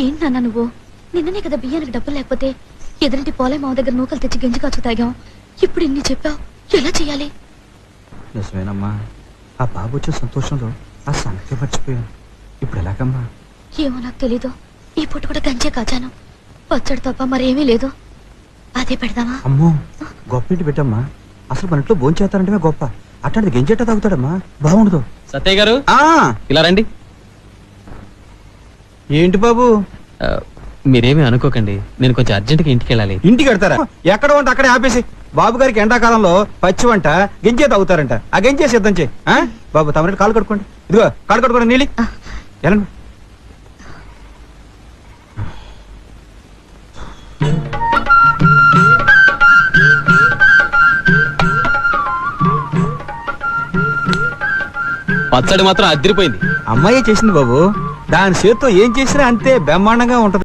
ఏంటన్నా నువ్వు? నిన్ననే కదా బియ్యానికి డబ్బులు లేకపోతే ఎదురింటి పోలే మావ దగ్గర నూకలు తెచ్చి గంజి కాచు తాగాం. ఇప్పుడు ఇన్ని చెప్పావు, ఎలా చెయ్యాలి? నిజమేనమ్మా, ఆ బాబు వచ్చే సంతోషంలో ఆ సంగతి మర్చిపోయాను. ఇప్పుడు ఎలాగమ్మా? ఏమో నాకు తెలీదు. ఈ పూట కూడా గంజే కాచాను, పచ్చడి తప్ప మరేమీ లేదు. అదే పెడదామా? అమ్మో, గొప్ప ఇంటి పెట్టమ్మా. అసలు మన ఇంట్లో భోంచేస్తారంటే గొప్ప, అట్లాంటిది గెంజేట తాగుతాడమ్మా, బాగుండదు. సత్తయ్య గారు ఇలా రండి. ఏంటి బాబు? మీరేమీ అనుకోకండి, నేను కొంచెం అర్జెంట్గా ఇంటికి వెళ్ళాలి. ఇంటికి వెళ్తారా? ఎక్కడ వంట అక్కడే ఆపేసి. బాబు గారికి ఎండాకాలంలో పచ్చి వంట గెంజే తాగుతారంట. ఆ గెంజే సిద్ధం చేయి. బాబు తమరి కాలు కట్టుకోండి. ఇదిగో కాలు కట్టుకోండి, నీళ్ళు వెళ్ళండి. పచ్చడి మాత్రం అదిరిపోయింది. అమ్మాయి చేసింది బాబు, దాని చేత్తో ఏం చేసినా అంతే బ్రహ్మాండంగా ఉంటది.